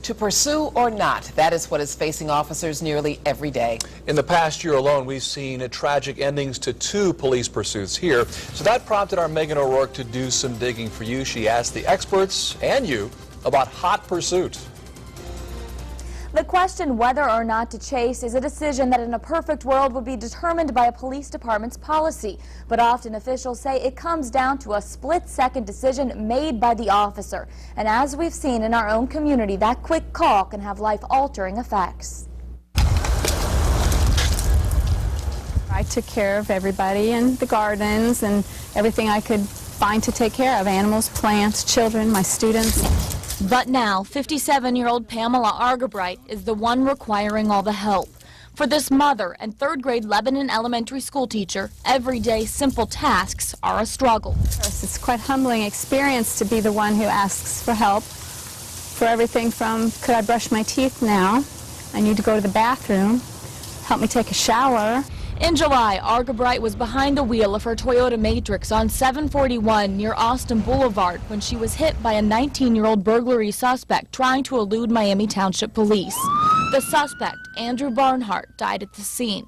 To pursue or not, that is what is facing officers nearly every day. In the past year alone, we've seen tragic endings to 2 police pursuits here. So that prompted our Megan O'Rourke to do some digging for you. She asked the experts and you about hot pursuit. The question whether or not to chase is a decision that in a perfect world would be determined by a police department's policy. But often officials say it comes down to a split-second decision made by the officer. And as we've seen in our own community, that quick call can have life-altering effects. I took care of everybody in the gardens and everything I could find to take care of, animals, plants, children, my students. But now, 57-year-old Pamela Argabright is the one requiring all the help. For this mother and third-grade Lebanon elementary school teacher, everyday simple tasks are a struggle. It's quite a humbling experience to be the one who asks for help for everything from, could I brush my teeth now? I need to go to the bathroom. Help me take a shower. In July, Argabright was behind the wheel of her Toyota Matrix on 741 near Austin Boulevard when she was hit by a 19-year-old burglary suspect trying to elude Miami Township Police. The suspect, Andrew Barnhart, died at the scene.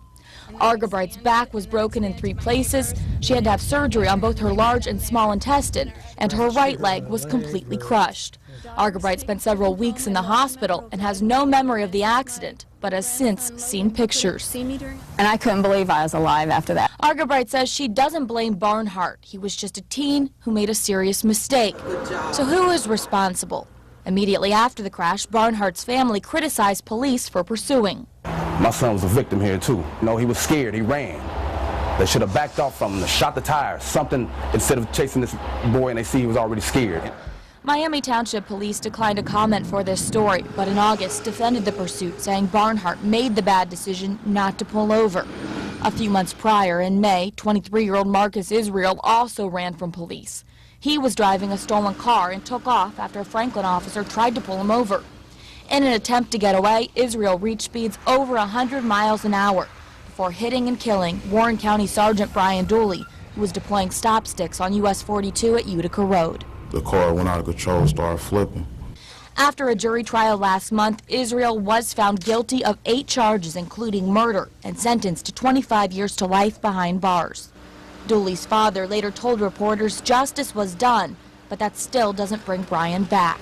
Argabright's back was broken in 3 places. She had to have surgery on both her large and small intestine, and her right leg was completely crushed. Argabright spent several weeks in the hospital and has no memory of the accident, but has since seen pictures. And I couldn't believe I was alive after that. Argabright says she doesn't blame Barnhart. He was just a teen who made a serious mistake. So who is responsible? Immediately after the crash, Barnhart's family criticized police for pursuing. My son was a victim here too. He was scared, he ran. They should have backed off from him, shot the tires, something, instead of chasing this boy and they see he was already scared. Miami Township Police declined to comment for this story, but in August defended the pursuit, saying Barnhart made the bad decision not to pull over. A few months prior, in May, 23-year-old Marcus Israel also ran from police. He was driving a stolen car and took off after a Franklin officer tried to pull him over. In an attempt to get away, Israel reached speeds over 100 miles an hour before hitting and killing Warren County Sergeant Brian Dooley, who was deploying stop sticks on US 42 at Utica Road. The car went out of control, started flipping. After a jury trial last month, Israel was found guilty of 8 charges, including murder, and sentenced to 25 years to life behind bars. Dooley's father later told reporters justice was done, but that still doesn't bring Brian back.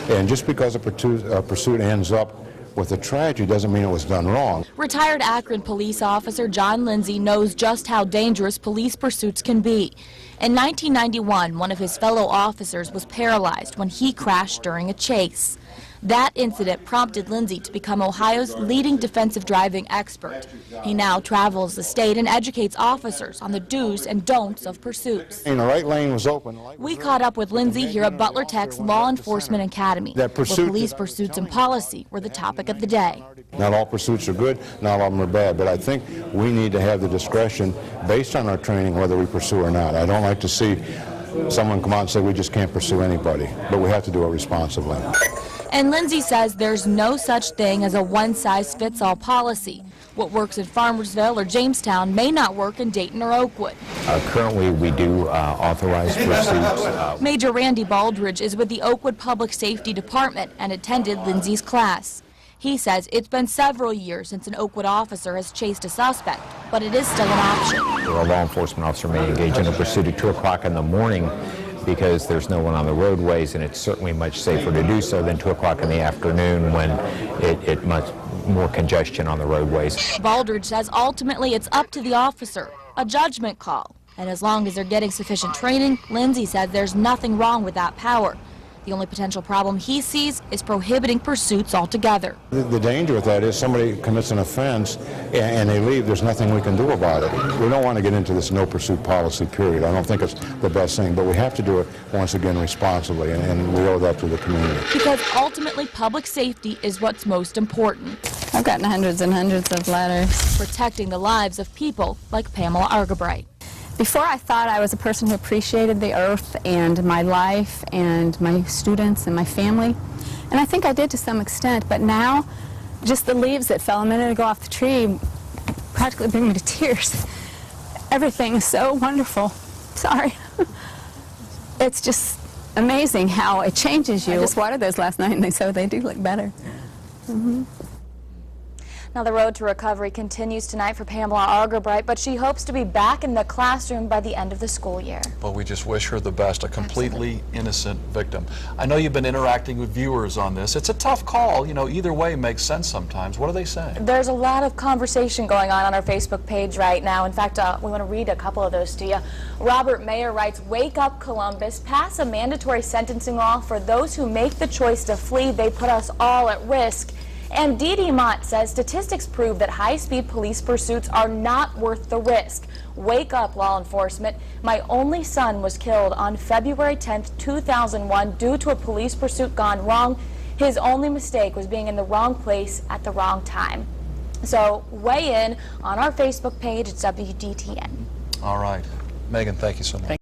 And just because a pursuit ends up with a tragedy doesn't mean it was done wrong. Retired Akron police officer John Lindsay knows just how dangerous police pursuits can be. In 1991, one of his fellow officers was paralyzed when he crashed during a chase. That incident prompted Lindsay to become Ohio's leading defensive driving expert. He now travels the state and educates officers on the do's and don'ts of pursuits. And the right lane was open. We caught up with Lindsay here at Butler Tech's Law Enforcement Academy, where police pursuits and policy were the topic of the day. Not all pursuits are good, not all of them are bad, but I think we need to have the discretion based on our training whether we pursue or not. I don't like to see someone come out and say we just can't pursue anybody, but we have to do it responsibly. And Lindsay says there's no such thing as a one-size-fits-all policy. What works in Farmersville or Jamestown may not work in Dayton or Oakwood. Currently, we do authorize pursuits. Major Randy Baldridge is with the Oakwood Public Safety Department and attended Lindsay's class. He says it's been several years since an Oakwood officer has chased a suspect, but it is still an option. A law enforcement officer may engage in a pursuit at 2 o'clock in the morning because there's no one on the roadways, and it's certainly much safer to do so than 2 o'clock in the afternoon when it's much more congestion on the roadways. Baldridge says ultimately it's up to the officer, a judgment call. And as long as they're getting sufficient training, Lindsay says there's nothing wrong with that power. The only potential problem he sees is prohibiting pursuits altogether. The danger with that is somebody commits an offense and they leave, there's nothing we can do about it. We don't want to get into this no pursuit policy, period. I don't think it's the best thing, but we have to do it once again responsibly, and we owe that to the community. Because ultimately public safety is what's most important. I've gotten hundreds and hundreds of letters. Protecting the lives of people like Pamela Argabright. Before, I thought I was a person who appreciated the earth and my life and my students and my family. And I think I did to some extent, but now just the leaves that fell a minute ago off the tree practically bring me to tears. Everything is so wonderful. Sorry. It's just amazing how it changes you. I just watered those last night, and they do look better. Now, the road to recovery continues tonight for Pamela Argerbright, but she hopes to be back in the classroom by the end of the school year. Well, we just wish her the best, a completely innocent victim. I know you've been interacting with viewers on this. It's a tough call. You know, either way makes sense sometimes. What are they saying? There's a lot of conversation going on our Facebook page right now. In fact, we want to read a couple of those to you. Robert Mayer writes, "Wake up, Columbus. Pass a mandatory sentencing law for those who make the choice to flee. They put us all at risk." And Dee Dee Mott says statistics prove that high-speed police pursuits are not worth the risk. Wake up, law enforcement. My only son was killed on February 10th, 2001 due to a police pursuit gone wrong. His only mistake was being in the wrong place at the wrong time. So weigh in on our Facebook page. It's WDTN. All right. Megan, thank you so much.